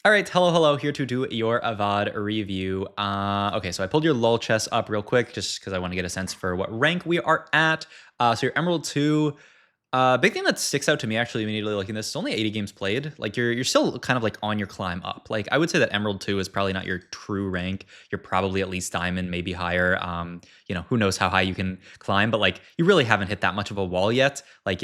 All right, hello, here to do your Avad review. Okay, so I pulled your LOL chess up real quick just because I want to get a sense for what rank we are at. So your Emerald 2, big thing that sticks out to me actually immediately looking at this is only 80 games played. Like you're still kind of like on your climb up. Like I would say that Emerald 2 is probably not your true rank. You're probably at least Diamond, maybe higher. Who knows how high you can climb, but like you really haven't hit that much of a wall yet. Like,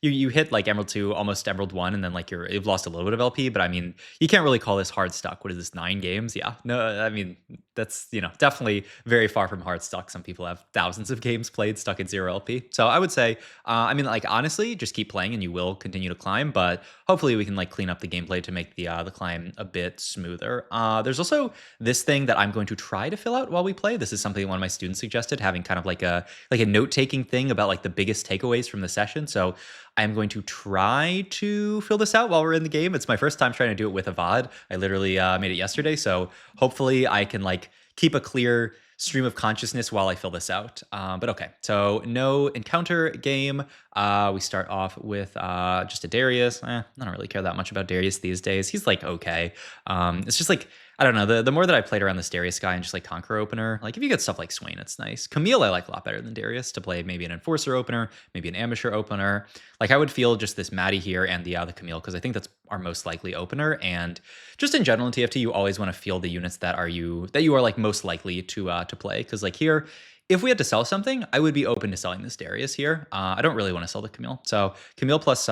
you hit like Emerald 2, almost Emerald 1, and then like you've lost a little bit of LP, but I mean, you can't really call this hard stuck. What is this, 9 games? Yeah. No, I mean, that's, definitely very far from hard stuck. Some people have thousands of games played stuck at 0 LP. So I would say, like honestly, just keep playing and you will continue to climb, but hopefully we can like clean up the gameplay to make the climb a bit smoother. There's also this thing that I'm going to try to fill out while we play. This is something one of my students suggested, having kind of like a note-taking thing about like the biggest takeaways from the session. So I'm going to try to fill this out while we're in the game. It's my first time trying to do it with a VOD. I literally made it yesterday, so hopefully I can like keep a clear stream of consciousness while I fill this out. But okay, so no encounter game. We start off with just a Darius. I don't really care that much about Darius these days. He's like okay. It's just like I don't know. The more that I played around this Darius guy and just like Conqueror opener, like if you get stuff like Swain, it's nice. Camille I like a lot better than Darius to play maybe an Enforcer opener, maybe an Ambusher opener. Like I would feel just this Maddie here and the Camille because I think that's our most likely opener. And just in general in TFT, you always want to feel the units that you are like most likely to play. Because like here, if we had to sell something, I would be open to selling this Darius here. I don't really want to sell the Camille. So Camille plus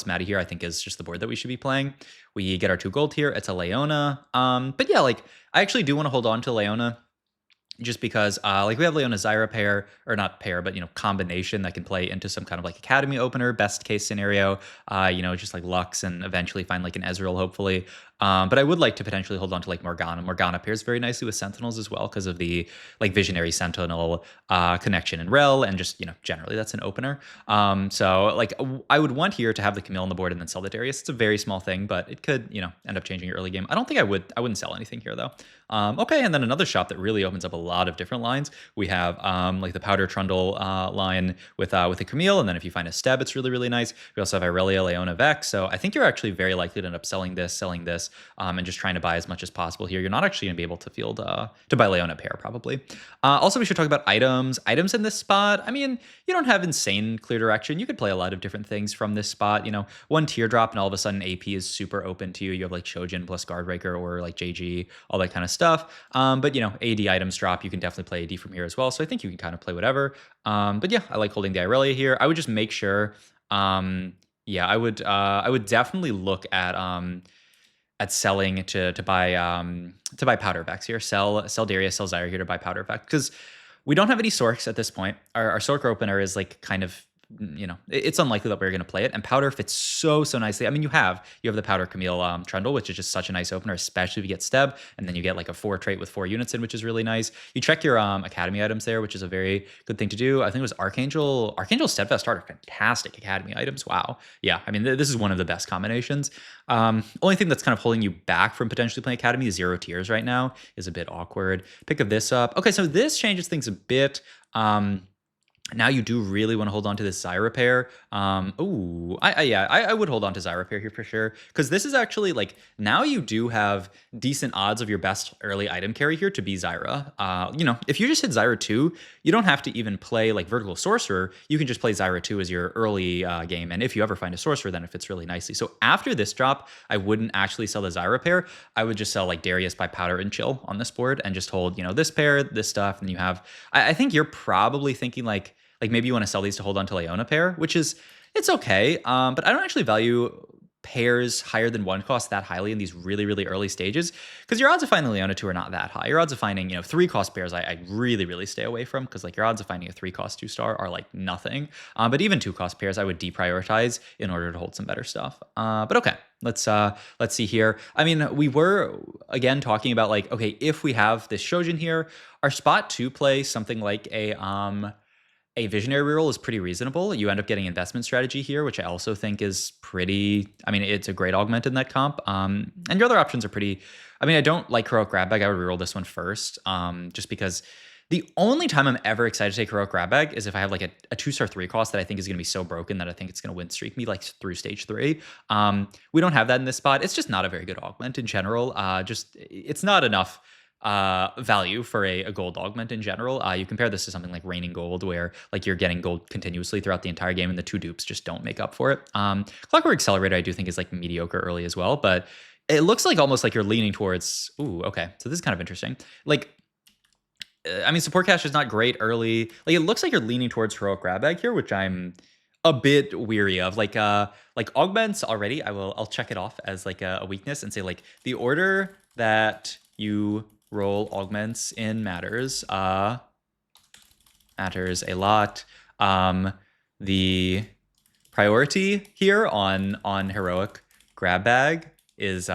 Maddie here, I think is just the board that we should be playing. We get our 2 gold here. It's a Leona. But yeah, like I actually do want to hold on to Leona just because like we have Leona Zyra pair, or not pair, but combination that can play into some kind of like academy opener, best case scenario, just like Lux and eventually find like an Ezreal hopefully. But I would like to potentially hold on to like Morgana. Morgana pairs very nicely with Sentinels as well because of the like Visionary Sentinel connection in Rel, and just generally that's an opener. So like I would want here to have the Camille on the board and then sell the Darius. It's a very small thing, but it could end up changing your early game. I don't think I wouldn't sell anything here though. Okay, and then another shop that really opens up a lot of different lines. We have like the Powder Trundle line with the Camille, and then if you find a Steb, it's really, really nice. We also have Irelia, Leona, Vex. So I think you're actually very likely to end up selling this, and just trying to buy as much as possible here. You're not actually going to be able to field to buy Leona pair probably. Also, we should talk about items. Items in this spot. I mean, you don't have insane clear direction. You could play a lot of different things from this spot. One teardrop and all of a sudden AP is super open to you. You have like Shojin plus Guardbreaker or like JG, all that kind of stuff. But AD items drop. You can definitely play AD from here as well. So I think you can kind of play whatever. But yeah, I like holding the Irelia here. I would just make sure. Yeah, I would definitely look at selling to buy Powder Vex here. Sell Darius, sell Zyra here to buy Powder Vex because we don't have any Sorks at this point. Our Sork opener is like kind of it's unlikely that we're going to play it, and Powder fits so nicely. I mean, you have the Powder Camille Trundle, which is just such a nice opener, especially if you get Steb, and then you get like a 4 trait with 4 units in, which is really nice. You check your Academy items there, which is a very good thing to do. I think it was Archangel Steadfast Heart are fantastic Academy items. Wow, yeah, I mean this is one of the best combinations. Only thing that's kind of holding you back from potentially playing Academy is 0 tiers right now is a bit awkward. Pick of this up. Okay, so this changes things a bit. Now you do really want to hold on to this Zyra pair. I would hold on to Zyra pair here for sure, because this is actually like now you do have decent odds of your best early item carry here to be Zyra. If you just hit Zyra 2, you don't have to even play like Vertical Sorcerer. You can just play Zyra 2 as your early game, and if you ever find a Sorcerer, then it fits really nicely. So after this drop, I wouldn't actually sell the Zyra pair. I would just sell like Darius by Powder and Chill on this board, and just hold this pair, this stuff, and you have. I think you're probably thinking like maybe you want to sell these to hold on to Leona pair, which is, it's okay. But I don't actually value pairs higher than 1 cost that highly in these really, really early stages, because your odds of finding Leona 2 are not that high. Your odds of finding, 3 cost pairs, I really, really stay away from, because like your odds of finding a 3 cost 2-star are like nothing. But even 2 cost pairs, I would deprioritize in order to hold some better stuff. But okay, let's see here. I mean, we were again talking about like, okay, if we have this Shojin here, our spot to play something like a visionary reroll is pretty reasonable. You end up getting investment strategy here, which I also think is pretty, I mean, it's a great augment in that comp. And your other options are pretty, I mean, I don't like Heroic Grab Bag. I would reroll this one first, just because The only time I'm ever excited to take Heroic Grab Bag is if I have like a 2-star 3 cost that I think is going to be so broken that I think it's going to win streak me like through stage 3. We don't have that in this spot. It's just not a very good augment in general. It's not enough value for a gold augment in general. You compare this to something like Raining Gold, where like you're getting gold continuously throughout the entire game, and the 2 dupes just don't make up for it. Clockwork Accelerator, I do think is like mediocre early as well, but it looks like almost like you're leaning towards. Ooh, okay, so this is kind of interesting. Like, I mean, support cash is not great early. Like, it looks like you're leaning towards Heroic Grab Bag here, which I'm a bit weary of. Like augments already, I'll check it off as like a weakness and say like the order that you roll augments in matters a lot. The priority here on Heroic Grab Bag is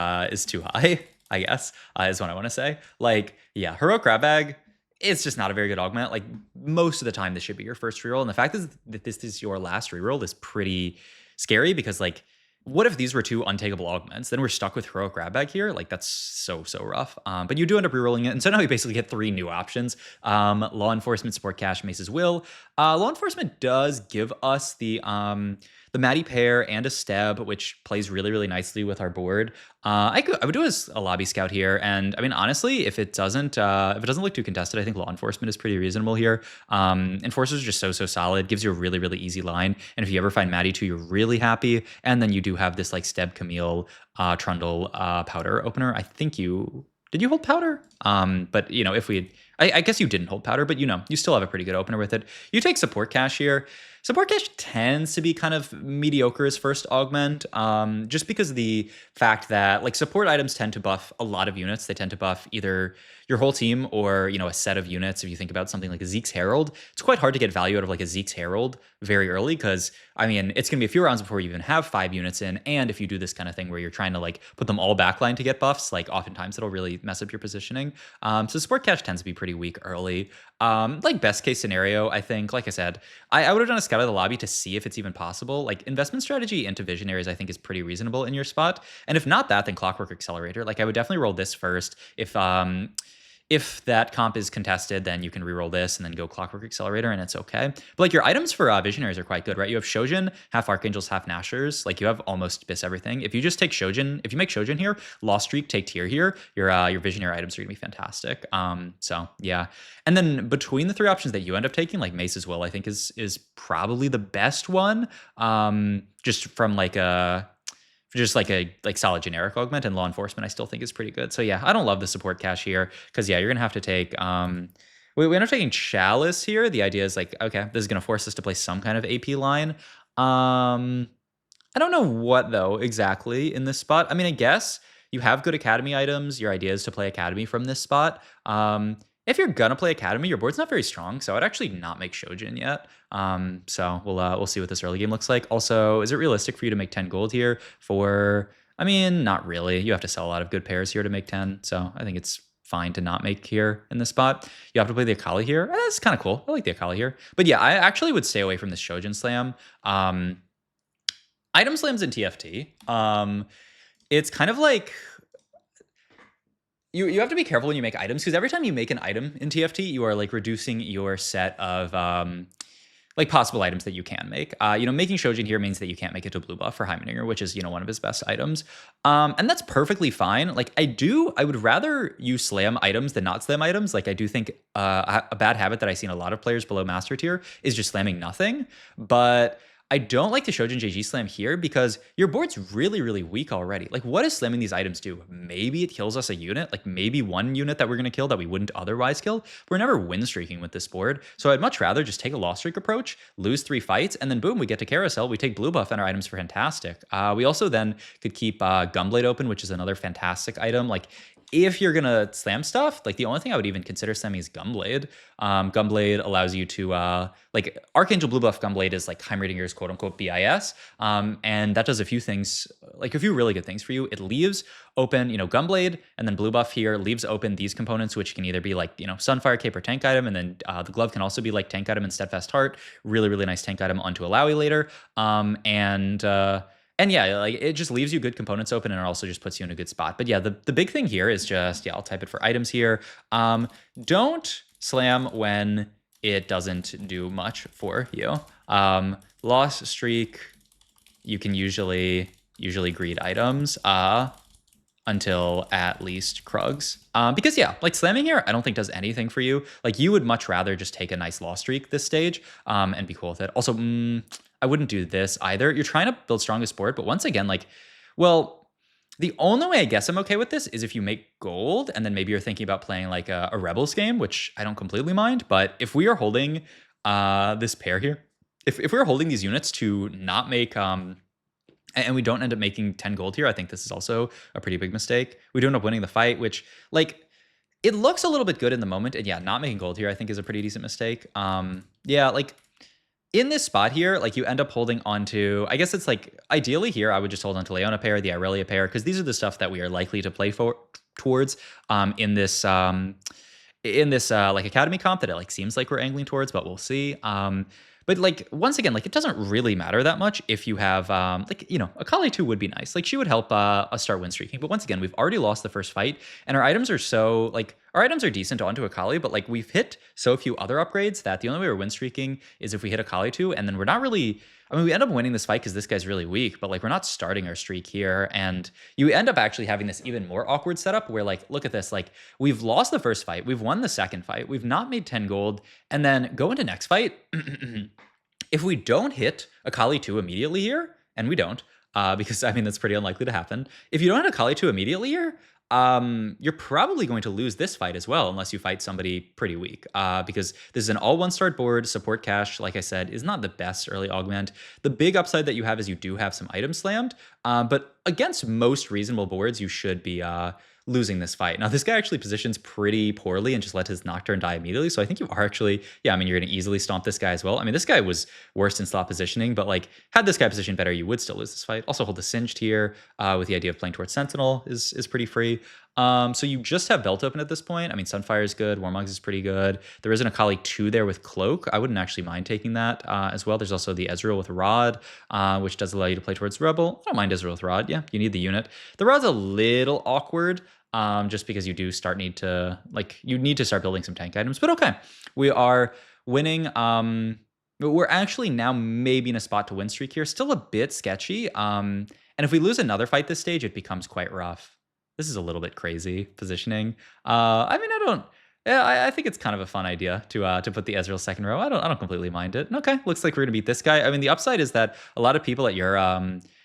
too high, I guess, is what I want to say. Like, yeah, Heroic Grab Bag, it's just not a very good augment. Like, most of the time, this should be your first reroll. And the fact that this is your last reroll is pretty scary, because, like, what if these were 2 untakeable augments? Then we're stuck with Heroic Grab Bag here. Like, that's so rough. But you do end up rerolling it. And so now we basically get 3 new options. Law Enforcement, Support Cash, Mace's Will. Law Enforcement does give us the Maddie pair and a Steb, which plays really nicely with our board. I would do a Lobby Scout here, and I mean, honestly, if it doesn't look too contested, I think Law Enforcement is pretty reasonable here. Enforcers are just so solid, gives you a really easy line, and if you ever find Maddie 2, you're really happy. And then you do have this like Steb, Camille, Trundle, Powder opener. I think did you hold Powder? But you know, if I guess you didn't hold Powder, but you know, you still have a pretty good opener with it. You take Support Cash here. Support Cash tends to be kind of mediocre as first augment, just because of the fact that like support items tend to buff a lot of units. They tend to buff either your whole team or, you know, a set of units. If you think about something like a Zeke's Herald, it's quite hard to get value out of like a Zeke's Herald very early, because I mean, it's going to be a few rounds before you even have 5 units in. And if you do this kind of thing where you're trying to like put them all backline to get buffs, like oftentimes it'll really mess up your positioning. So support cash tends to be pretty weak early. Like best case scenario, I think, like I said, I would have done a scout of the lobby to see if it's even possible. Like investment strategy into visionaries, I think is pretty reasonable in your spot. And if not that, then Clockwork Accelerator. Like I would definitely roll this first. If that comp is contested, then you can reroll this and then go Clockwork Accelerator, and it's okay. But like your items for Visionaries are quite good, right? You have Shojin, half Archangels, half Nashers. Like you have almost Biss everything. If you just take Shojin, if you make Shojin here, Lost Streak, take Tier here, your Visionary items are gonna be fantastic. So yeah. And then between the 3 options that you end up taking, like Mace's Will, I think is probably the best one. Just from like a solid generic augment, and Law Enforcement I still think is pretty good. So yeah, I don't love the support cash here, because yeah, you're gonna have to take we end up taking Chalice here. The idea is like, okay, this is gonna force us to play some kind of AP line. I don't know what though exactly in this spot. I mean, I guess you have good Academy items. Your idea is to play Academy from this spot. If you're gonna play Academy, your board's not very strong, so I'd actually not make Shojin yet. So we'll see what this early game looks like. Also, is it realistic for you to make 10 gold here for? I mean, not really. You have to sell a lot of good pairs here to make 10, so I think it's fine to not make here in this spot. You have to play the Akali here. That's kind of cool. I like the Akali here, but yeah, I actually would stay away from this Shojin slam. Item slams in TFT. It's kind of like. You have to be careful when you make items, because every time you make an item in TFT, you are like reducing your set of like possible items that you can make. Making Shojin here means that you can't make it to blue buff for Heimerdinger, which is, one of his best items. And that's perfectly fine. Like I would rather you slam items than not slam items. Like I do think a bad habit that I see in a lot of players below master tier is just slamming nothing. But I don't like the Shojin JG slam here, because your board's really, really weak already. Like, what does slamming these items do? Maybe it kills us a unit, like maybe one unit that we're going to kill that we wouldn't otherwise kill. We're never win streaking with this board. So I'd much rather just take a loss streak approach, lose 3 fights, and then boom, we get to carousel. We take blue buff and our items for fantastic. We also then could keep Gunblade open, which is another fantastic item. Like, if you're gonna slam stuff, like the only thing I would even consider slamming is Gunblade. Gunblade allows you to like Archangel Blue Buff Gunblade is like Heimerdinger's quote unquote BIS, and that does a few things, like a few really good things for you. It leaves open, Gunblade, and then Blue Buff here leaves open these components, which can either be like Sunfire Cape or tank item, and then the glove can also be like tank item and Steadfast Heart, really really nice tank item onto Alawi later, And yeah, like it just leaves you good components open, and it also just puts you in a good spot. But yeah, the big thing here is just, I'll type it for items here. Don't slam when it doesn't do much for you. Lost streak, you can usually greed items until at least Krugs. Because yeah, like slamming here, I don't think does anything for you. Like you would much rather just take a nice loss streak this stage and be cool with it. Also, I wouldn't do this either. You're trying to build strongest board, but once again, like, well, the only way I guess I'm okay with this is if you make gold and then maybe you're thinking about playing like a Rebels game, which I don't completely mind. But if we are holding this pair here, if we're holding these units to not make and we don't end up making 10 gold here, I think this is also a pretty big mistake. We do end up winning the fight, which like it looks a little bit good in the moment. And yeah, not making gold here I think is a pretty decent mistake. Yeah, like in this spot here, like you end up holding onto, I guess it's like ideally here, I would just hold onto Leona pair, the Irelia pair, because these are the stuff that we are likely to play towards in this like academy comp that it like seems like we're angling towards, but we'll see. But like once again, like it doesn't really matter that much if you have like, you know, Akali 2 would be nice. Like she would help us start win streaking. But once again, we've already lost the first fight, and our items are so like our items are decent onto Akali, but like we've hit so few other upgrades that the only way we're win streaking is if we hit Akali 2, and then we're not really. I mean, we end up winning this fight because this guy's really weak, but like we're not starting our streak here. And you end up actually having this even more awkward setup where like, look at this, like we've lost the first fight, we've won the second fight, we've not made 10 gold, and then go into next fight. If we don't hit Akali 2 immediately here, and we don't, because I mean, that's pretty unlikely to happen. If you don't hit Akali 2 immediately here, you're probably going to lose this fight as well, unless you fight somebody pretty weak. Because this is an all one-start board. Support cash, like I said, is not the best early augment. The big upside that you have is you do have some items slammed. But against most reasonable boards, you should be losing this fight. Now, this guy actually positions pretty poorly and just let his Nocturne die immediately. So I think you are actually, yeah, I mean, you're going to easily stomp this guy as well. I mean, this guy was worse in slot positioning, but like, had this guy positioned better, you would still lose this fight. Also hold the Singed here with the idea of playing towards Sentinel is pretty free. So you just have Belt open at this point. I mean, Sunfire is good. Warmogs is pretty good. There is an Akali 2 there with Cloak. I wouldn't actually mind taking that as well. There's also the Ezreal with Rod, which does allow you to play towards Rebel. I don't mind Ezreal with Rod. Yeah, you need the unit. The Rod's a little awkward. Just because you do need to start building some tank items. But okay, we are winning. We're actually now maybe in a spot to win streak here. Still a bit sketchy. And if we lose another fight this stage, it becomes quite rough. This is a little bit crazy positioning. I mean, I think it's kind of a fun idea to put the Ezreal second row. I don't completely mind it. Okay, looks like we're gonna beat this guy. I mean, the upside is that a lot of people at your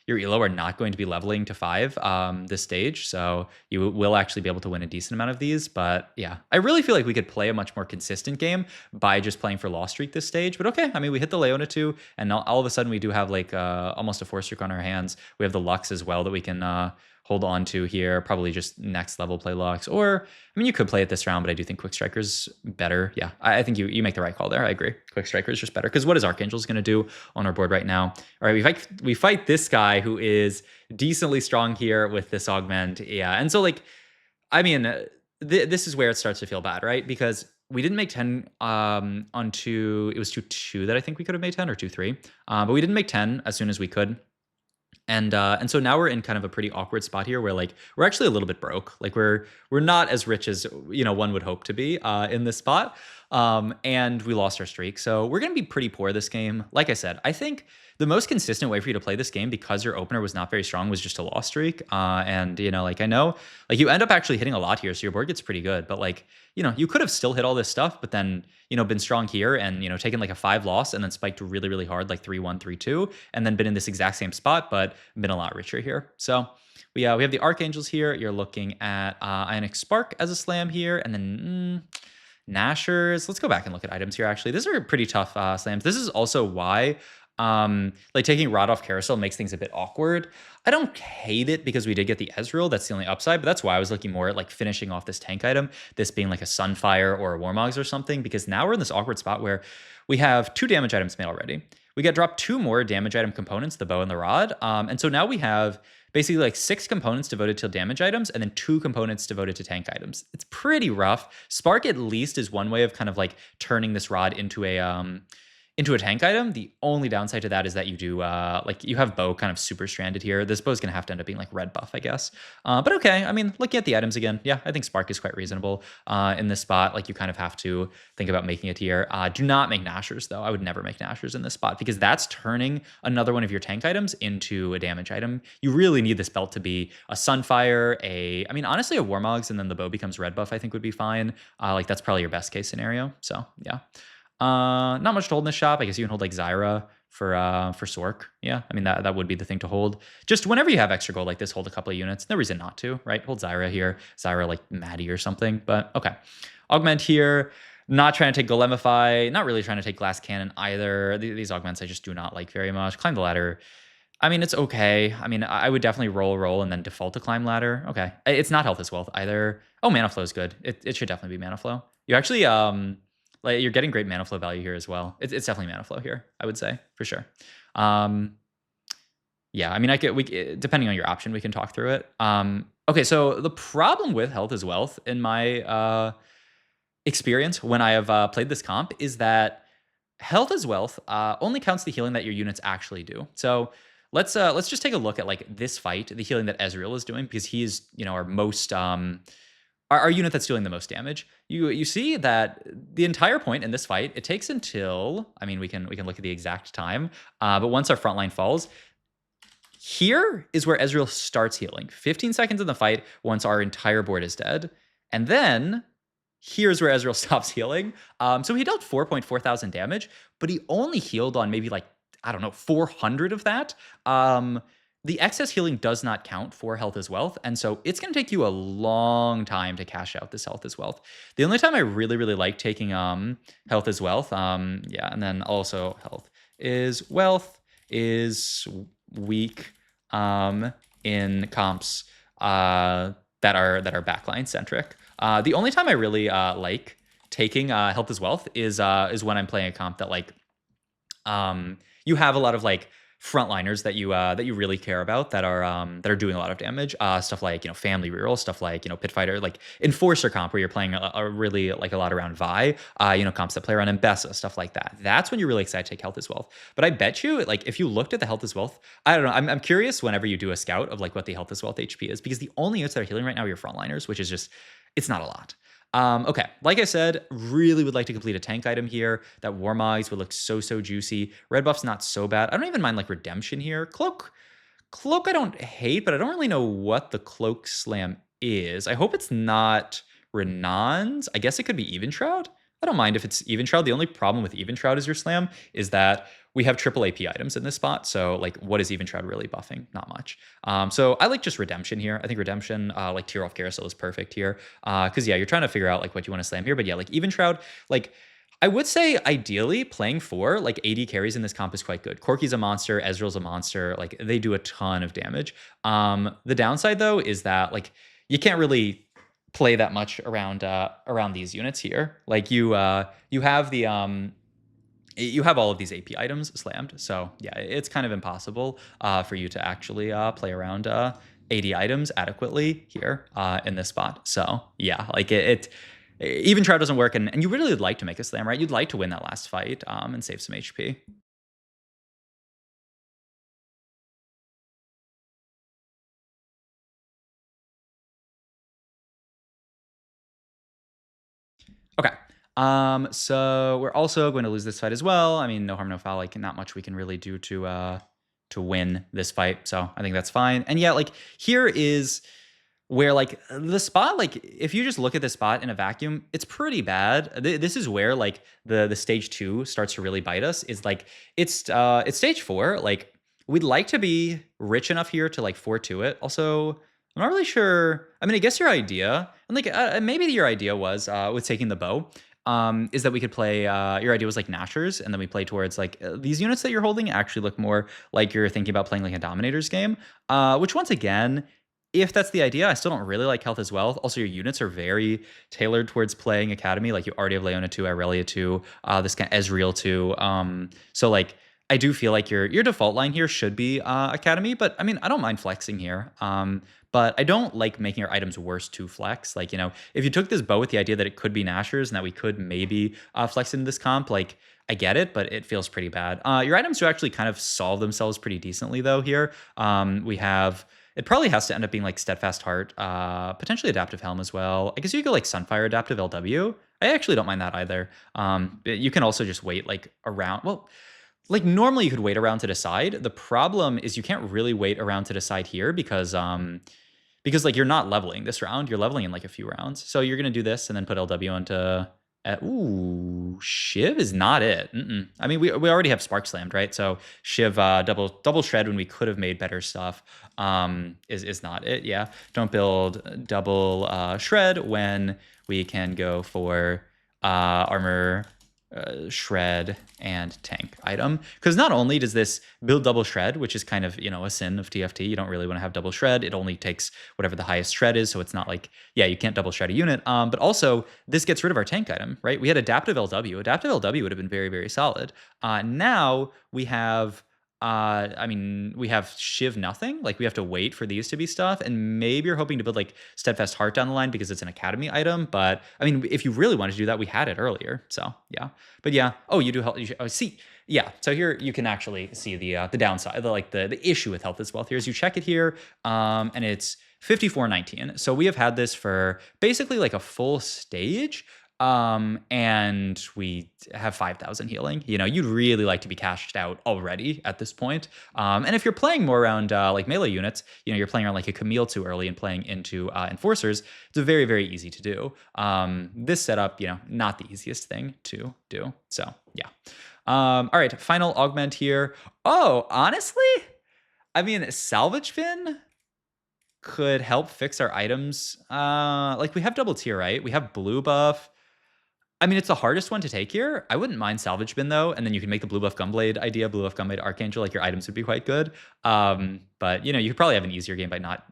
elo are not going to be leveling to 5 this stage, so you will actually be able to win a decent amount of these. But yeah, I really feel like we could play a much more consistent game by just playing for loss streak this stage. But okay, I mean, we hit the Leona 2, and now all of a sudden we do have like almost a 4 streak on our hands. We have the Lux as well that we can hold on to here. Probably just next level play Lux, or I mean, you could play it this round, but I do think Quick Striker's better. Yeah, I think you make the right call there. I agree. Quick Striker is just better, because what is Archangel's going to do on our board right now? All right, we fight this guy who is decently strong here with this augment. Yeah, and so like, I mean, this is where it starts to feel bad, right? Because we didn't make 10 on 2. It was 2-2 that I think we could have made 10, or 2-3. But we didn't make 10 as soon as we could. And so now we're in kind of a pretty awkward spot here where like we're actually a little bit broke. Like we're not as rich as, you know, one would hope to be in this spot. And we lost our streak. So we're going to be pretty poor this game. Like I said, I think the most consistent way for you to play this game, because your opener was not very strong, was just a loss streak. And, you know, like I know, like you end up actually hitting a lot here, so your board gets pretty good. But like, you know, you could have still hit all this stuff, but then, you know, been strong here and, you know, taken like a 5 loss and then spiked really, really hard, like 3-1, 3-2, and then been in this exact same spot, but been a lot richer here. So we have the Archangels here. You're looking at Ionic Spark as a slam here, and then Nashers. Let's go back and look at items here, actually. These are pretty tough slams. This is also why like taking Rod off Carousel makes things a bit awkward. I don't hate it because we did get the Ezreal. That's the only upside, but that's why I was looking more at like finishing off this tank item, this being like a Sunfire or a Warmogs or something, because now we're in this awkward spot where we have 2 damage items made already. We got dropped 2 more damage item components, the bow and the rod. And so now we have basically like 6 components devoted to damage items and then 2 components devoted to tank items. It's pretty rough. Spark at least is one way of kind of like turning this rod into a into a tank item. The only downside to that is that you do like you have bow kind of super stranded here. This bow is going to have to end up being like red buff, I guess. But okay, I mean, looking at the items again, yeah, I think Spark is quite reasonable in this spot. Like you kind of have to think about making it here. Do not make Nashers though. I would never make Nashers in this spot because that's turning another one of your tank items into a damage item. You really need this belt to be a Sunfire, I mean, honestly, a Warmogs, and then the bow becomes red buff, I think would be fine. Like that's probably your best case scenario. So yeah. Not much to hold in this shop. I guess you can hold like Zyra for Sork. Yeah, I mean that would be the thing to hold. Just whenever you have extra gold like this, hold a couple of units. No reason not to, right? Hold Zyra here, Zyra like Maddie or something. But okay, Augment here. Not trying to take Golemify. Not really trying to take Glass Cannon either. These augments I just do not like very much. Climb the ladder. I mean, it's okay. I mean, I would definitely roll, and then default to climb ladder. Okay. It's not health as wealth either. Oh, mana flow is good. It should definitely be mana flow. You actually, like you're getting great mana flow value here as well. It's definitely mana flow here, I would say, for sure. Yeah, I mean, depending on your option, we can talk through it. Okay, so the problem with health as wealth in my experience when I have played this comp is that health as wealth only counts the healing that your units actually do. So let's just take a look at like this fight, the healing that Ezreal is doing, because he's our most our unit that's doing the most damage. You see that the entire point in this fight, it takes until, I mean, we can look at the exact time, but once our front line falls, here is where Ezreal starts healing. 15 seconds in the fight once our entire board is dead, and then here's where Ezreal stops healing. So he dealt 4.4 thousand damage, but he only healed on maybe like, I don't know, 400 of that. The excess healing does not count for health as wealth, and so it's going to take you a long time to cash out this health as wealth. The only time I really like taking health as wealth, yeah, and then also health is wealth is weak in comps that are backline centric. The only time I really like taking health as wealth is when I'm playing a comp that like you have a lot of like frontliners that you really care about that are doing a lot of damage. Stuff like family reroll, stuff like pit fighter, like enforcer comp where you're playing a really like a lot around Vi. Comps that play around Mbessa, stuff like that. That's when you're really excited to take health as wealth. But I bet you like if you looked at the health as wealth, I don't know. I'm curious whenever you do a scout of like what the health as wealth HP is, because the only units that are healing right now are your frontliners, which is just it's not a lot. Okay, like I said, really would like to complete a tank item here. That Warmogs would look so juicy. Red buff's not so bad. I don't even mind like redemption here. Cloak I don't hate, but I don't really know what the cloak slam is. I hope it's not Renan's. I guess it could be Even Shroud. I don't mind if it's Even Shroud. The only problem with Even Shroud as your slam is that we have triple AP items in this spot. So like what is Even Shroud really buffing? Not much. So I like just Redemption here. I think Redemption, like Tear Off Carousel is perfect here. Cause yeah, you're trying to figure out like what you want to slam here. But yeah, like Even Shroud, like I would say ideally playing 4 like AD carries in this comp is quite good. Corki's a monster, Ezreal's a monster. Like they do a ton of damage. The downside though is that like you can't really play that much around these units here. Like you have the you have all of these AP items slammed. So yeah, it's kind of impossible for you to actually play around AD items adequately here in this spot. So yeah, like it Even Shroud doesn't work, and you really would like to make a slam, right? You'd like to win that last fight and save some HP. Okay. So we're also going to lose this fight as well. I mean, no harm, no foul. Like, not much we can really do to win this fight. So I think that's fine. And yeah, like here is where like the spot, like if you just look at the spot in a vacuum, it's pretty bad. This is where like the stage 2 starts to really bite us. Is like it's stage 4. Like we'd like to be rich enough here to like 4-2 it. Also, I'm not really sure. I mean, I guess your idea, and like maybe your idea was with taking the bow, is that we could play. Your idea was like Nashers, and then we play towards like these units that you're holding actually look more like you're thinking about playing like a Dominators game. Which once again, if that's the idea, I still don't really like health as well. Also, your units are very tailored towards playing Academy. Like you already have Leona 2, Irelia 2, this kind of Ezreal 2. So like I do feel like your default line here should be Academy, but I mean I don't mind flexing here. but I don't like making our items worse to flex. Like, if you took this bow with the idea that it could be Nashers and that we could maybe flex into this comp, like, I get it, but it feels pretty bad. Your items do actually kind of solve themselves pretty decently, though, here. We have... It probably has to end up being like Steadfast Heart, potentially Adaptive Helm as well. I guess you could go like Sunfire Adaptive LW. I actually don't mind that either. But you can also just wait like around... Well, like normally you could wait around to decide. The problem is you can't really wait around to decide here because like you're not leveling this round. You're leveling in like a few rounds. So you're gonna do this and then put LW onto... ooh, Shiv is not it. I mean, we already have Spark Slammed, right? So Shiv double shred when we could have made better stuff is not it. Yeah, don't build double shred when we can go for armor, shred, and tank item. Because not only does this build double shred, which is kind of, a sin of TFT. You don't really want to have double shred. It only takes whatever the highest shred is. So it's not like, yeah, you can't double shred a unit. But also this gets rid of our tank item, right? We had adaptive LW. Adaptive LW would have been very, very solid. Now we have... we have Shiv nothing. Like, we have to wait for these to be stuff, and maybe you're hoping to build like Steadfast Heart down the line because it's an academy item. But I mean, if you really wanted to do that, we had it earlier. So yeah, but yeah. Oh, you do help. See, yeah. So here you can actually see the downside, the issue with health as wealth here is you check it here, and it's 5419. So we have had this for basically like a full stage. And we have 5,000 healing. You'd really like to be cashed out already at this point. And if you're playing more around like melee units, you're playing around like a Camille too early and playing into enforcers, it's very, very easy to do. This setup, not the easiest thing to do. So yeah. All right, final augment here. Oh, honestly, I mean, salvage bin could help fix our items. Like we have double tier, right? We have blue buff. I mean, it's the hardest one to take here. I wouldn't mind Salvage Bin, though, and then you can make the Blue Buff Gunblade idea, Blue Buff Gunblade Archangel, like your items would be quite good. But, you could probably have an easier game by not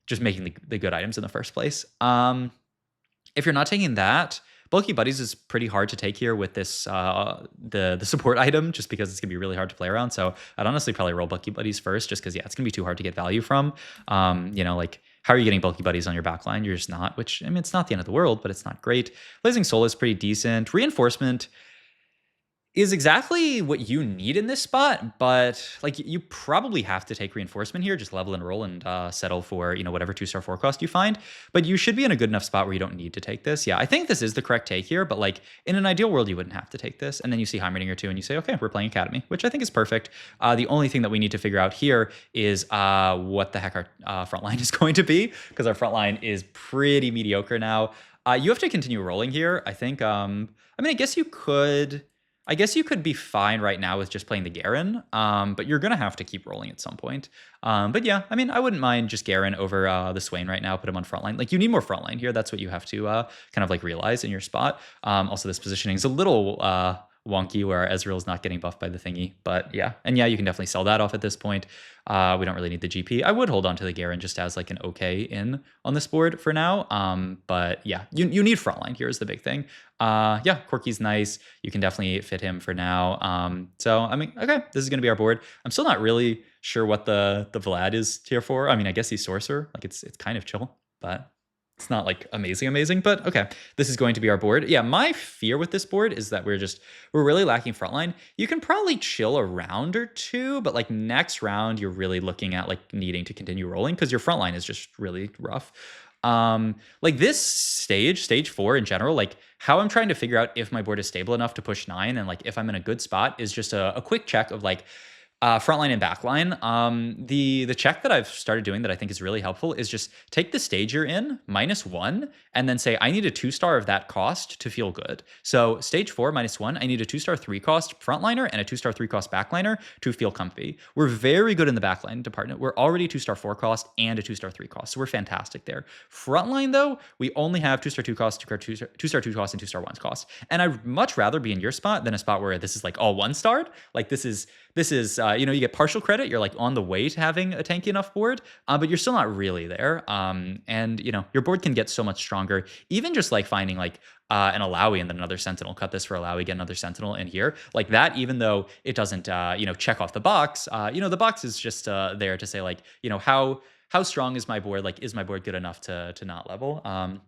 just making the good items in the first place. If you're not taking that, Bulky Buddies is pretty hard to take here with this the support item, just because it's going to be really hard to play around. So I'd honestly probably roll Bulky Buddies first, just because, yeah, it's going to be too hard to get value from. Like... How are you getting Bulky Buddies on your backline? You're just not, which, I mean, it's not the end of the world, but it's not great. Blazing Soul is pretty decent. Reinforcement is exactly what you need in this spot, but like you probably have to take Reinforcement here, just level and roll and settle for, whatever 2-star 4 cost you find. But you should be in a good enough spot where you don't need to take this. Yeah, I think this is the correct take here, but like in an ideal world, you wouldn't have to take this. And then you see Heimerdinger 2 and you say, okay, we're playing Academy, which I think is perfect. The only thing that we need to figure out here is what the heck our front line is going to be, because our front line is pretty mediocre now. You have to continue rolling here, I think. I guess you could... be fine right now with just playing the Garen, but you're going to have to keep rolling at some point. But yeah, I wouldn't mind just Garen over the Swain right now, put him on frontline. Like, you need more frontline here. That's what you have to kind of like realize in your spot. Also, this positioning is a little wonky where Ezreal's not getting buffed by the thingy. But yeah, and yeah, you can definitely sell that off at this point. We don't really need the GP. I would hold on to the Garen just as like an okay in on this board for now. But yeah, you need frontline here is the big thing. Yeah, Corki's nice. You can definitely fit him for now. So, okay, this is going to be our board. I'm still not really sure what the Vlad is tier for. I guess he's Sorcerer. Like, it's kind of chill, but it's not like amazing, but okay, this is going to be our board. Yeah, my fear with this board is that we're really lacking frontline. You can probably chill a round or two, but like next round, you're really looking at like needing to continue rolling because your frontline is just really rough. Like this stage 4 in general, like how I'm trying to figure out if my board is stable enough to push 9 and like if I'm in a good spot is just a quick check of like frontline and backline. The check that I've started doing that I think is really helpful is just take the stage you're in, -1, and then say, I need a 2-star of that cost to feel good. So stage 4, -1, I need a 2-star 3 cost frontliner and a 2-star 3 cost backliner to feel comfy. We're very good in the backline department. We're already 2-star 4 cost and a 2-star 3 cost. So we're fantastic there. Frontline though, we only have 2-star 2 cost, 2-star 2 cost, and 2-star 1 cost. And I'd much rather be in your spot than a spot where this is like all 1-starred. Like this is you get partial credit. You're like on the way to having a tanky enough board, but you're still not really there. And your board can get so much stronger. Even just like finding like an Alawi and then another Sentinel, cut this for Alawi, get another Sentinel in here. Like that, even though it doesn't, check off the box, the box is just there to say like, how strong is my board? Like, is my board good enough to not level? I'm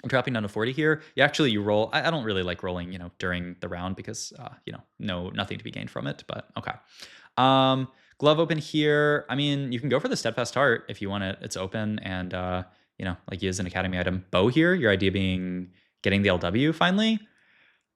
dropping down to 40 here. You roll. I don't really like rolling, during the round because, nothing to be gained from it. But okay. Glove open here. I mean, you can go for the steadfast heart if you want it. It's open and, like use an academy item. Bow here. Your idea being getting the LW finally.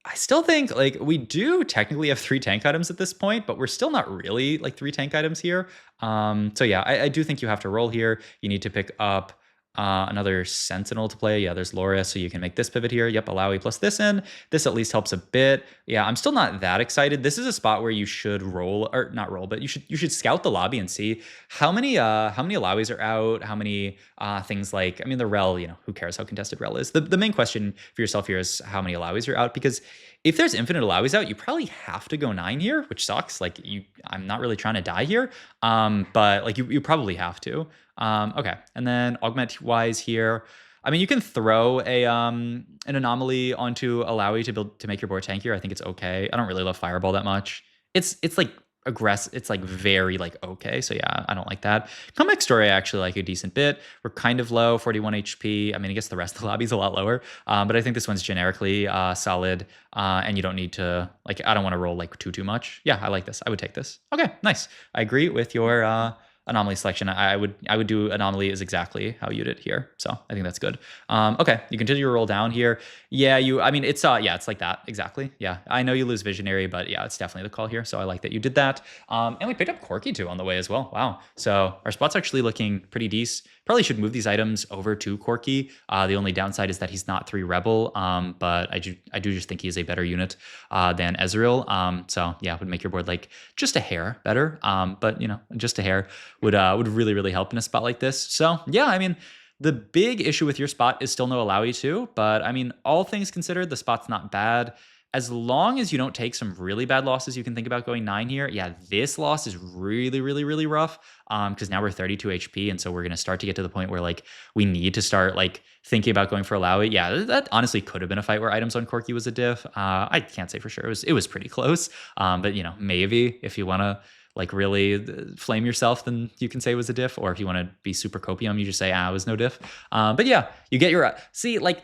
I still think like we do technically have 3 tank items at this point, but we're still not really like 3 tank items here. So yeah, I do think you have to roll here. You need to pick up another Sentinel to play. Yeah, there's Laura, so you can make this pivot here. Yep, Alawi plus this in. This at least helps a bit. Yeah, I'm still not that excited. This is a spot where you should roll, or not roll, but you should scout the lobby and see how many Alawis are out, how many things like, I mean, the Rel, who cares how contested Rel is? The main question for yourself here is how many Alawis are out, because if there's infinite Alawis out, you probably have to go 9 here, which sucks. Like I'm not really trying to die here, but like you probably have to. Okay, and then augment wise here, I mean, you can throw an anomaly onto Alawi to make your board tankier. I think it's okay. I don't really love Fireball that much. It's like aggressive. It's like very like okay. So yeah, I don't like that. Comeback Story I actually like a decent bit. We're kind of low, 41 HP. I mean, I guess the rest of the lobby is a lot lower, but I think this one's generically solid, and you don't need to like. I don't want to roll like too much. Yeah, I like this. I would take this. Okay, nice. I agree with your anomaly selection. I would do anomaly is exactly how you did here. So I think that's good. Okay, you continue to roll down here. Yeah, I mean, it's it's like that. Exactly. Yeah, I know you lose Visionary, but yeah, it's definitely the call here. So I like that you did that. And we picked up Corky too on the way as well. Wow. So our spot's actually looking pretty decent. Probably should move these items over to Corky. The only downside is that he's not 3 Rebel, but I do just think he is a better unit than Ezreal. So yeah, would make your board like just a hair better. But just a hair would really, really help in a spot like this. So yeah, I mean, the big issue with your spot is still no Alawi too, but I mean, all things considered, the spot's not bad. As long as you don't take some really bad losses, you can think about going 9 here. Yeah, this loss is really, really, really rough because now we're 32 HP, and so we're going to start to get to the point where like we need to start like thinking about going for Alawi. Yeah, that honestly could have been a fight where items on Corky was a diff. I can't say for sure. It was pretty close, but maybe if you want to like really flame yourself, then you can say it was a diff. Or if you want to be super copium, you just say, it was no diff. But yeah, you get your, see, like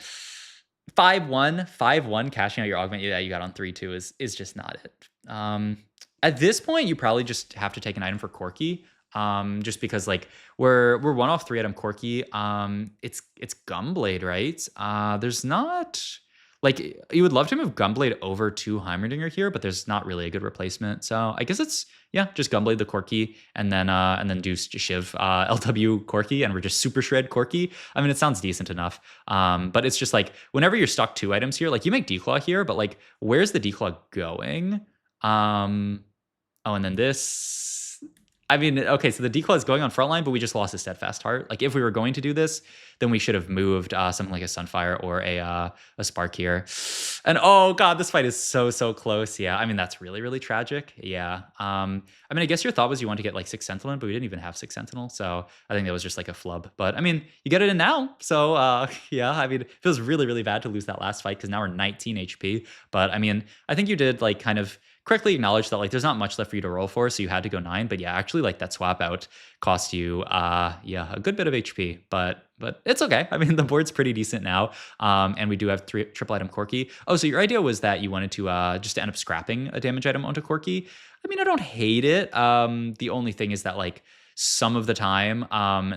5-1 cashing out your augment that you got on 3-2 is just not it. At this point, you probably just have to take an item for Corky. Just because like we're 1 off 3 item Corky. It's Gunblade, right? There's not, like, you would love to move Gunblade over to Heimerdinger here, but there's not really a good replacement. So I guess it's, just Gunblade the Corky, and then do Shiv LW Corky, and we're just super shred Corky. I mean, it sounds decent enough. But it's just like, whenever you're stuck 2 items here, like you make Declaw here, but like, where's the Declaw going? And then this, I mean, okay, so the Declaw is going on frontline, but we just lost a Steadfast Heart. Like, if we were going to do this, then we should have moved something like a Sunfire or a Spark here. And oh god, this fight is so close. Yeah, I mean, that's really, really tragic. Yeah. I mean, I guess your thought was you want to get like 6 Sentinel, but we didn't even have 6 Sentinel, so I think that was just like a flub. But I mean, you get it in now, so yeah. I mean, it feels really, really bad to lose that last fight because now we're 19 HP. But I mean, I think you did like kind of correctly acknowledge that like there's not much left for you to roll for, so you had to go 9. But yeah, actually like that swap out cost you a good bit of HP, but it's okay. I mean, the board's pretty decent now, and we do have 3 triple item Corky. Oh, so your idea was that you wanted to just end up scrapping a damage item onto Corky. I mean, I don't hate it. The only thing is that like some of the time,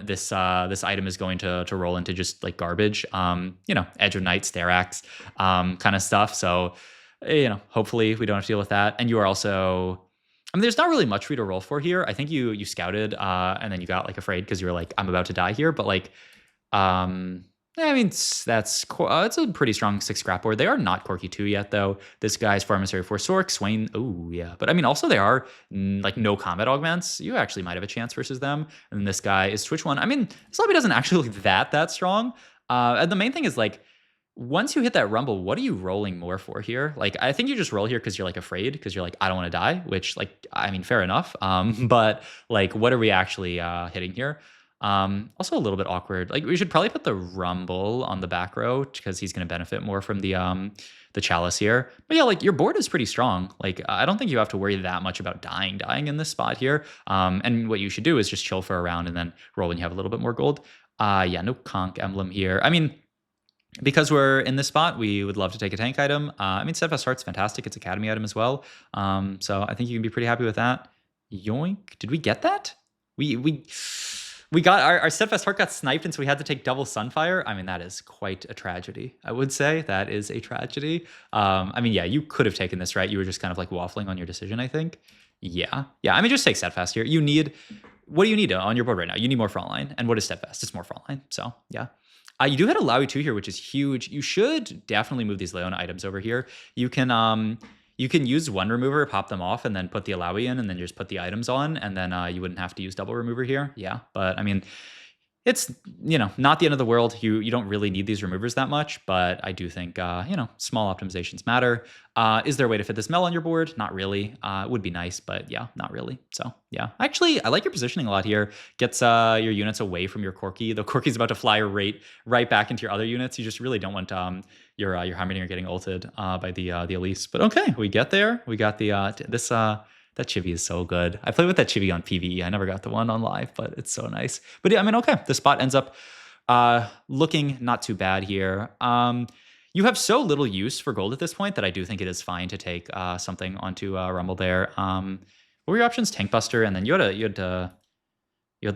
this item is going to roll into just like garbage. Edge of Night, Starax, kind of stuff. So hopefully we don't have to deal with that. And you are also, I mean, there's not really much for you to roll for here. I think you scouted, and then you got like afraid because you were like, I'm about to die here. But like, I mean, it's a pretty strong 6 scrap board. They are not Corky 2 yet, though. This guy's 4 Emissary 4 Sork, Swain. Oh, yeah. But I mean, also they are like no combat augments. You actually might have a chance versus them. And this guy is Twitch 1. I mean, this lobby doesn't actually look that strong. And the main thing is like, once you hit that rumble, what are you rolling more for here? Like, I think you just roll here because you're like afraid, because you're like, I don't want to die, which like, I mean, fair enough. But like, what are we actually hitting here? Also a little bit awkward. Like we should probably put the Rumble on the back row because he's going to benefit more from the Chalice here. But yeah, like your board is pretty strong. Like I don't think you have to worry that much about dying in this spot here. And what you should do is just chill for a round and then roll when you have a little bit more gold. Yeah, no conch emblem here. I mean, because we're in this spot, we would love to take a tank item. I mean, Steadfast Heart's fantastic. It's Academy item as well. So I think you can be pretty happy with that. Yoink. Did we get that? We got our Steadfast Heart got sniped, and so we had to take double Sunfire. I mean, that is quite a tragedy. I would say that is a tragedy. I mean, yeah, you could have taken this, right? You were just kind of like waffling on your decision, I think. Yeah. I mean, just take Steadfast here. What do you need on your board right now? You need more frontline. And what is Steadfast? It's more frontline. So yeah. You do hit a Lowy 2 here, which is huge. You should definitely move these Leona items over here. You can use one remover, pop them off, and then put the Lowy in, and then just put the items on, and then you wouldn't have to use double remover here. Yeah, but I mean, it's, not the end of the world. You don't really need these removers that much, but I do think, small optimizations matter. Is there a way to fit this Mel on your board? Not really. It would be nice, but yeah, not really. So yeah, actually, I like your positioning a lot here. Gets your units away from your Corki. The Corki's about to fly right back into your other units. You just really don't want your Heimerdinger getting ulted by the Elise. But okay, we get there. We got that chibi is so good. I played with that chibi on PvE. I never got the one on live, but it's so nice. But yeah, I mean, okay, the spot ends up looking not too bad here. You have so little use for gold at this point that I do think it is fine to take something onto Rumble there. What were your options? Tank Buster, and then you had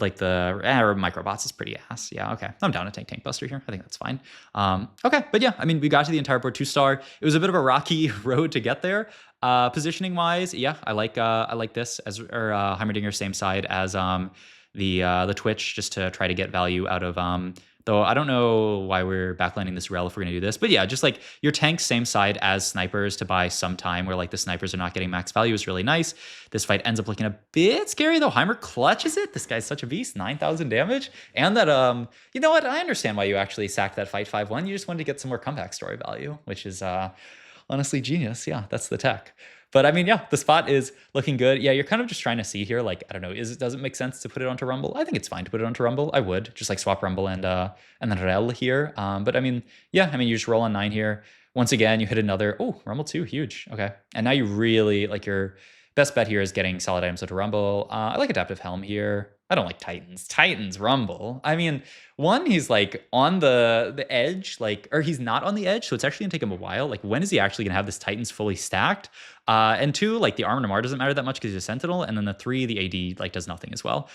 like the Microbots is pretty ass. Yeah, okay. I'm down to take Tank Buster here. I think that's fine. Okay, but yeah, I mean, we got to the entire board 2-star. It was a bit of a rocky road to get there. Positioning wise, yeah, I like this Heimerdinger same side as the Twitch, just to try to get value out of though I don't know why we're backlining this rel if we're gonna do this, but yeah, just like your tanks same side as snipers to buy some time where like the snipers are not getting max value is really nice. This fight ends up looking a bit scary though. Heimer clutches it. This guy's such a beast, 9,000 damage. And that you know what? I understand why you actually sacked that fight 5-1. You just wanted to get some more comeback story value, which is honestly genius. Yeah, that's the tech. But I mean, yeah, the spot is looking good. Yeah, you're kind of just trying to see here, like, I don't know, does it make sense to put it onto Rumble? I think it's fine to put it onto Rumble. I would just like swap Rumble and then Rel here. But I mean, yeah, I mean, you just roll on 9 here. Once again, you hit another, Rumble 2, huge. Okay. And now you really, like, your best bet here is getting solid items into Rumble. I like Adaptive Helm here. I don't like Titans. Titans Rumble. I mean, one, he's like on the edge, like, or he's not on the edge, so it's actually gonna take him a while. Like, when is he actually gonna have this Titans fully stacked? And 2, like the Armor Namar doesn't matter that much because he's a Sentinel, and then the 3, the AD like does nothing as well.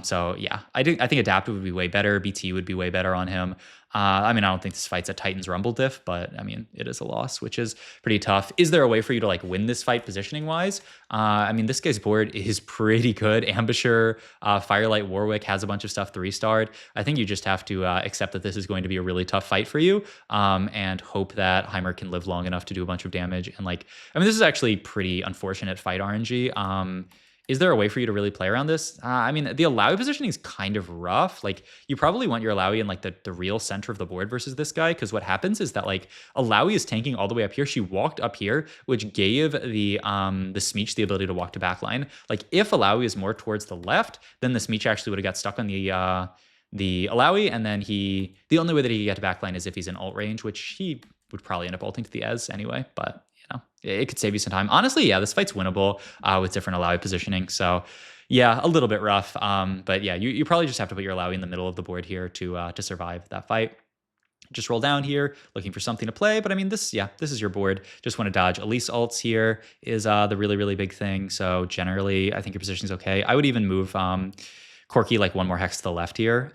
So yeah, I think Adaptive would be way better. BT would be way better on him. I mean, I don't think this fight's a Titans Rumble diff, but I mean, it is a loss, which is pretty tough. Is there a way for you to like win this fight positioning wise? I mean, this guy's board is pretty good. Ambusher, Firelight Warwick has a bunch of stuff 3-starred. I think you just have to accept that this is going to be a really tough fight for you, and hope that Heimer can live long enough to do a bunch of damage. And like, I mean, this is actually pretty unfortunate fight RNG. Is there a way for you to really play around this? I mean, the Alawi positioning is kind of rough. Like, you probably want your Alawi in like the real center of the board versus this guy, because what happens is that like Alawi is tanking all the way up here. She walked up here, which gave the Smeech the ability to walk to backline. Like, if Alawi is more towards the left, then the Smeech actually would have got stuck on the Alawi, and then the only way that he could get to backline is if he's in ult range, which he would probably end up ulting to the Ez anyway, but it could save you some time. Honestly, yeah, this fight's winnable with different Alawi positioning. So yeah, a little bit rough. But yeah, you probably just have to put your Alawi in the middle of the board here to survive that fight. Just roll down here, looking for something to play. But I mean, this is your board. Just want to dodge Elise ults here is the really, really big thing. So generally, I think your position's okay. I would even move Corki like one more hex to the left here,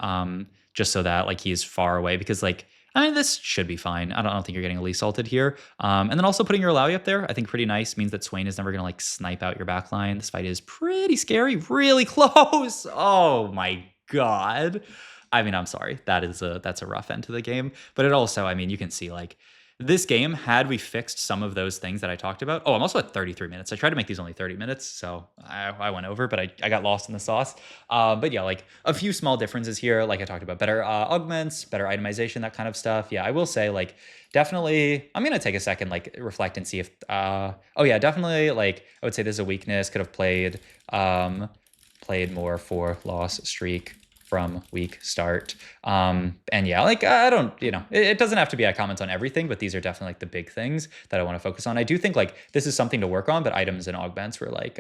just so that like he's far away, because like, I mean, this should be fine. I don't think you're getting Elise ulted here. And then also putting your Alawi up there, I think pretty nice, means that Swain is never gonna like snipe out your backline. This fight is pretty scary, really close. Oh my God. I mean, I'm sorry. That's a rough end to the game. But it also, I mean, you can see like this game, had we fixed some of those things that I talked about. I'm also at 33 minutes. I tried to make these only 30 minutes, so I went over, but I got lost in the sauce. But yeah, like a few small differences here. Like I talked about, better augments, better itemization, that kind of stuff. Yeah, I will say like definitely, I'm going to take a second, like reflect and see if, definitely like I would say this is a weakness. Could have played more for loss streak from weak start. And yeah, like I don't, it doesn't have to be I comment on everything, but these are definitely like the big things that I want to focus on. I do think like this is something to work on, but items and augments were like,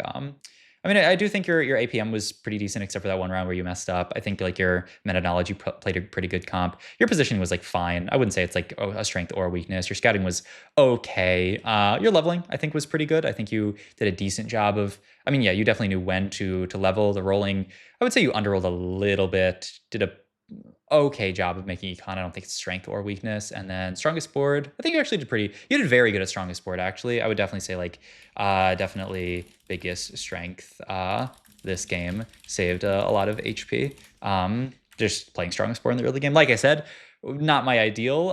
I mean, I do think your APM was pretty decent, except for that one round where you messed up. I think like your meta knowledge, you played a pretty good comp. Your positioning was like fine. I wouldn't say it's like a strength or a weakness. Your scouting was okay. Your leveling, I think, was pretty good. I think you did a decent job of. I mean, yeah, you definitely knew when to level. The rolling, I would say you underrolled a little bit. Did a okay job of making econ. I don't think it's strength or weakness. And then strongest board, I think you actually you did very good at strongest board, actually. I would definitely say like definitely biggest strength this game. Saved a lot of HP. Just playing strongest board in the early game. Like I said, not my ideal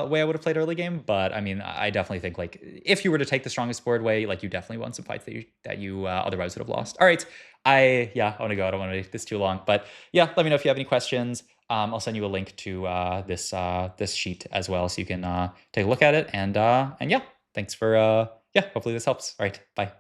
way I would have played early game, but I mean, I definitely think like if you were to take the strongest board way, like you definitely won some fights that you otherwise would have lost. All right, I want to go. I don't want to make this too long, but yeah, let me know if you have any questions. I'll send you a link to this sheet as well, so you can take a look at it. And yeah, thanks for yeah. Hopefully this helps. All right, bye.